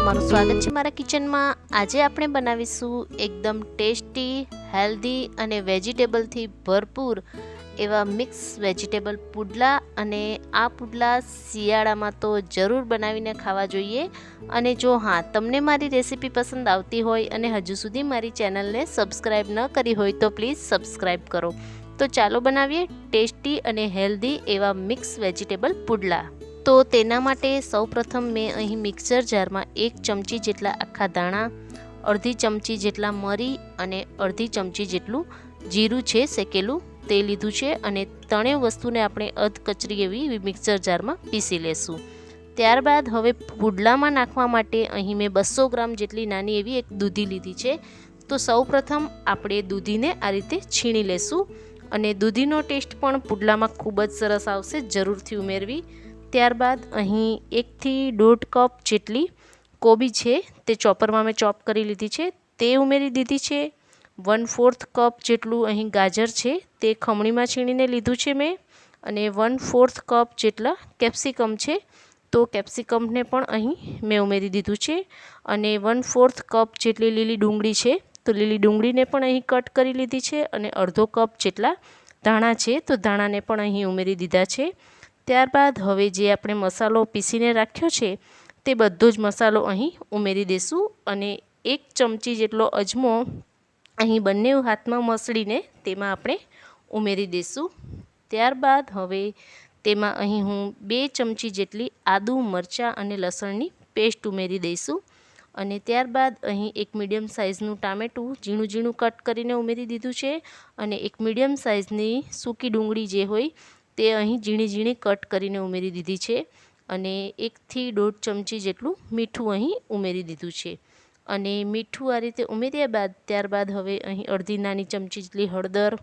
તમારું સ્વાગત છે મારા કિચનમાં। આજે આપણે બનાવીશું એકદમ ટેસ્ટી, હેલ્ધી અને વેજીટેબલથી ભરપૂર એવા મિક્સ વેજીટેબલ પુડલા। અને આ પુડલા શિયાળામાં તો જરૂર બનાવીને ખાવા જોઈએ। અને જો હા, તમને મારી રેસીપી પસંદ આવતી હોય અને હજુ સુધી મારી ચેનલને સબસ્ક્રાઈબ ન કરી હોય તો પ્લીઝ સબસ્ક્રાઈબ કરો। તો ચાલો બનાવીએ ટેસ્ટી અને હેલ્ધી એવા મિક્સ વેજીટેબલ પુડલા। તો તેના માટે સૌપ્રથમ મેં અહીં મિક્સર જારમાં 1 ચમચી જેટલા આખા દાણા, અડધી ચમચી જેટલા મરી અને અડધી ચમચી જેટલું જીરું છે શેકેલું તે લીધું છે। અને ત્રણેય વસ્તુને આપણે અધકચરી એવી મિક્સર જારમાં પીસી લેશું। ત્યારબાદ હવે પુડલામાં નાખવા માટે અહીં મેં 200 ગ્રામ જેટલી નાની એવી એક દૂધી લીધી છે। તો સૌપ્રથમ આપણે દૂધીને આ રીતે છીણી લેશું અને દૂધીનો ટેસ્ટ પણ પુડલામાં ખૂબ જ સરસ આવશે, જરૂરથી ઉમેરવી। ત્યારબાદ અહીં 1 થી 1.5 કપ જેટલી કોબી છે તે ચોપરમાં મેં ચોપ કરી લીધી છે તે ઉમેરી દીધી છે। 1/4 કપ જેટલું અહીં ગાજર છે તે ખમણીમાં છીણીને લીધું છે મેં। અને 1/4 કપ જેટલા કેપ્સિકમ છે તો કેપ્સિકમને પણ અહીં મેં ઉમેરી દીધું છે। અને 1/4 કપ જેટલી લીલી ડુંગળી છે તો લીલી ડુંગળીને પણ અહીં કટ કરી લીધી છે। અને અડધો કપ જેટલા ધાણા છે તો ધાણાને પણ અહીં ઉમેરી દીધા છે। ત્યારબાદ હવે જે આપણે મસાલો પીસીને રાખ્યો છે તે બધો જ મસાલો અહીં ઉમેરી દઈશું। અને 1 ચમચી જેટલો અજમો અહીં બંને હાથમાં મસળીને તેમાં આપણે ઉમેરી દઈશું। ત્યારબાદ હવે તેમાં અહીં હું 2 ચમચી જેટલી આદુ, મરચાં અને લસણની પેસ્ટ ઉમેરી દઈશું। અને ત્યારબાદ અહીં એક મીડિયમ સાઇઝનું ટામેટું ઝીણું ઝીણું કટ કરીને ઉમેરી દીધું છે। અને એક મીડિયમ સાઇઝની સૂકી ડુંગળી જે હોય તે અહીં ઝીણી ઝીણી કટ કરીને ઉમેરી દીધી છે। અને 1 થી 1.5 ચમચી જેટલું મીઠું અહીં ઉમેરી દીધું છે। અને મીઠું આ રીતે ઉમેર્યા બાદ ત્યારબાદ હવે અહીં અડધી નાની ચમચી જેટલી હળદર,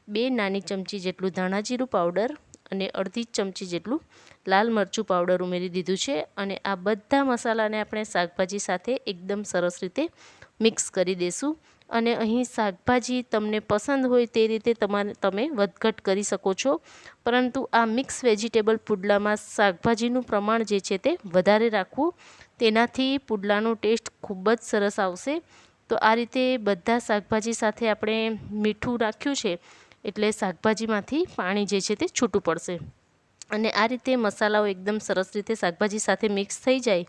2 નાની ચમચી જેટલું ધાણા જીરું પાવડર અને અડધી ચમચી જેટલું લાલ મરચું પાવડર ઉમેરી દીધું છે। અને આ બધા મસાલાને આપણે શાકભાજી સાથે એકદમ સરસ રીતે મિક્સ કરી દઈશું। અને અહીં શાકભાજી તમને પસંદ હોય તે રીતે તમે વધઘટ કરી શકો છો, પરંતુ આ મિક્સ વેજીટેબલ પુડલામાં શાકભાજીનું પ્રમાણ જે છે તે વધારે રાખવું, તેનાથી પુડલાનો ટેસ્ટ ખૂબ જ સરસ આવશે। તો આ રીતે બધા શાકભાજી સાથે આપણે મીઠું રાખ્યું છે એટલે શાકભાજીમાંથી પાણી જે છે તે છૂટું પડશે। અને આ રીતે મસાલાઓ એકદમ સરસ રીતે શાકભાજી સાથે મિક્સ થઈ જાય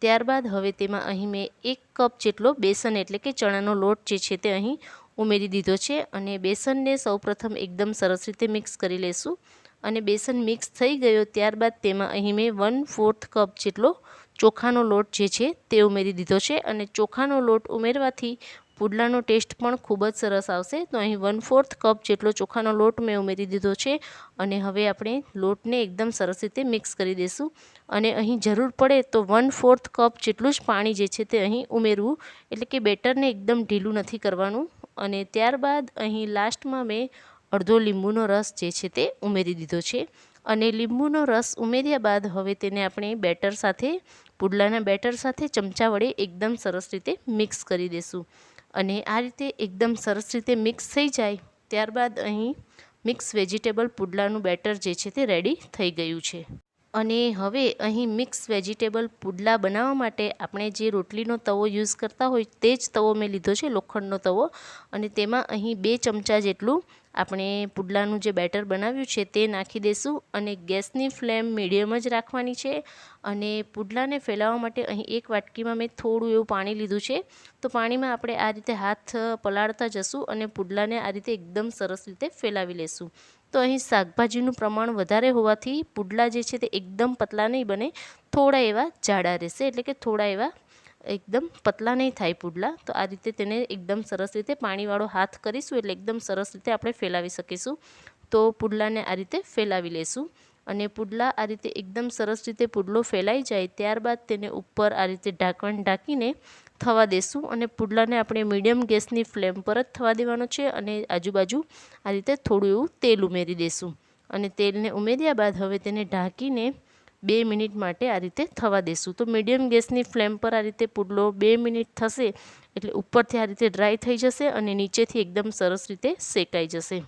ત્યારબાદ હવે તેમાં અહીં મેં 1 કપ જેટલો બેસન એટલે કે ચણાનો લોટ જે છે તે અહીં ઉમેરી દીધો છે। અને બેસનને સૌપ્રથમ એકદમ સરસ રીતે મિક્સ કરી લેશું। અને બેસન મિક્સ થઈ ગયો ત્યારબાદ તેમાં અહીં મેં 1/4 કપ જેટલો ચોખાનો લોટ જે છે તે ઉમેરી દીધો છે। અને ચોખાનો લોટ ઉમેરવાથી પુડલાનો ટેસ્ટ પણ ખૂબ જ સરસ આવશે। તો અહીં 1/4 કપ જેટલો ચોખાનો લોટ મેં ઉમેરી દીધો છે। અને હવે આપણે લોટને એકદમ સરસ રીતે મિક્સ કરી દઈશું। અને અહીં જરૂર પડે તો 1/4 કપ જેટલું જ પાણી જે છે તે અહીં ઉમેરવું, એટલે કે બેટરને એકદમ ઢીલું નથી કરવાનું। અને ત્યારબાદ અહીં લાસ્ટમાં મેં અડધો લીંબુનો રસ જે છે તે ઉમેરી દીધો છે। અને લીંબુનો રસ ઉમેર્યા બાદ હવે તેને આપણે બેટર સાથે પુડલાના બેટર સાથે ચમચા વડે એકદમ સરસ રીતે મિક્સ કરી દઈશું। અને આ રીતે એકદમ સરસ રીતે મિક્સ થઈ જાય ત્યારબાદ અહીં મિક્સ વેજીટેબલ પુડલાનું બેટર જે છે તે રેડી થઈ ગયું છે। અને હવે અહીં મિક્સ વેજીટેબલ પુડલા બનાવવા માટે આપણે જે રોટલીનો તવો યુઝ કરતા હોય તે જ તવો મેં લીધો છે, લોખંડનો તવો। અને તેમાં અહીં 2 ચમચા જેટલું આપણે પુડલાનું જે બેટર બનાવ્યું છે તે નાખી દઈશું। અને ગેસની ફ્લેમ મીડિયમ જ રાખવાની છે। અને પુડલાને ફેલાવવા માટે અહીં 1 વાટકીમાં મેં થોડું એવું પાણી લીધું છે। તો પાણીમાં આપણે આ રીતે હાથ પલાળતા જશું અને પુડલાને આ રીતે એકદમ સરસ રીતે ફેલાવી લેશું। તો અહીં શાકભાજીનું પ્રમાણ વધારે હોવાથી પુડલા જે છે તે એકદમ પતલા નહીં બને, થોડા એવા જાડા રહેશે, એટલે કે થોડા એવા એકદમ પતલા નહીં થાય પુડલા। તો આ રીતે તેને એકદમ સરસ રીતે પાણીવાળો હાથ કરીશું એટલે એકદમ સરસ રીતે આપણે ફેલાવી શકીશું। તો પુડલાને આ રીતે ફેલાવી લેશું। અને પુડલા આ રીતે એકદમ સરસ રીતે પુડલો ફેલાઈ જાય ત્યારબાદ તેને ઉપર આ રીતે ઢાંકણ ઢાંકીને થવા દેશું। અને પુડલાને આપણે મીડિયમ ગેસની ફ્લેમ પર જ થવા દેવાનો છે। અને આજુબાજુ આ રીતે થોડું એવું તેલ ઉમેરી દઈશું। અને તેલને ઉમેર્યા બાદ હવે તેને ઢાંકીને 2 મિનિટ માટે આ રીતે થવા દેશું। તો મીડિયમ ગેસની ફ્લેમ પર આ રીતે પુડલો 2 મિનિટ થશે એટલે ઉપરથી આ રીતે ડ્રાય થઈ જશે અને નીચેથી એકદમ સરસ રીતે શેકાઈ જશે।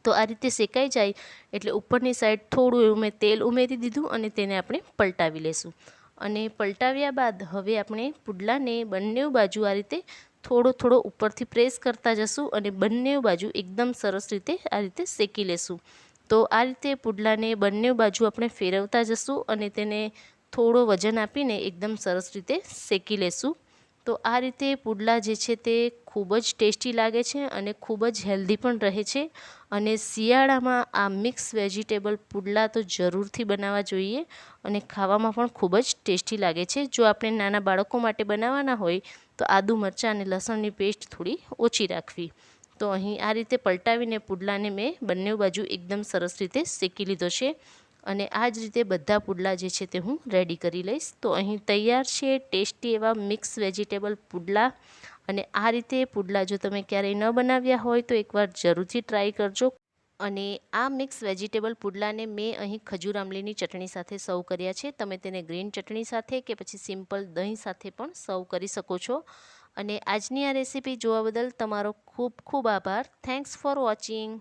તો આ રીતે શેકાઈ જાય એટલે ઉપરની સાઈડ થોડું એવું મેં તેલ ઉમેરી દીધું અને તેને આપણે પલટાવી લેશું। અને પલટાવ્યા બાદ હવે આપણે પુડલાને બંને બાજુ આ રીતે થોડો ઉપરથી પ્રેસ કરતા જશું અને બંને બાજુ એકદમ સરસ રીતે આ રીતે શેકી લેશું. તો આ રીતે પુડલાને બંને બાજુ આપણે ફેરવતા જશું અને તેને થોડો વજન આપીને એકદમ સરસ રીતે શેકી લેશું. તો આ રીતે પુડલા જે છે તે ખૂબ જ ટેસ્ટી લાગે છે અને ખૂબ જ હેલ્ધી પણ રહે છે. અને શિયાળામાં આ મિક્સ વેજીટેબલ પુડલા તો જરૂરથી બનાવવા જોઈએ અને ખાવામાં પણ ખૂબ જ ટેસ્ટી લાગે છે. જો આપણે નાના બાળકો માટે બનાવવાના હોય તો આદુ મરચાં અને લસણની પેસ્ટ થોડી ઓછી રાખવી. તો અહીં આ રીતે પલટાવીને પુડલાને મેં બંને બાજુ એકદમ સરસ રીતે શેકી લીધો છે અને આ જ રીતે બધા પુડલા જે છે તે હું રેડી કરી લઈશ. તો અહીં તૈયાર છે ટેસ્ટી એવા મિક્સ વેજીટેબલ પુડલા. અને આ રીતે પુડલા જો તમે ક્યારેય ન બનાવ્યા હોય તો એકવાર જરૂરથી ટ્રાય કરજો. અને આ મિક્સ વેજીટેબલ પુડલાને મેં અહીં ખજૂર આમલીની ચટણી સાથે સર્વ કર્યા છે. તમે તેને ગ્રીન ચટણી સાથે કે પછી સિમ્પલ દહીં સાથે પણ સર્વ કરી શકો છો. અને આજની આ રેસીપી જોવા બદલ તમારો ખૂબ ખૂબ આભાર. Thanks for watching.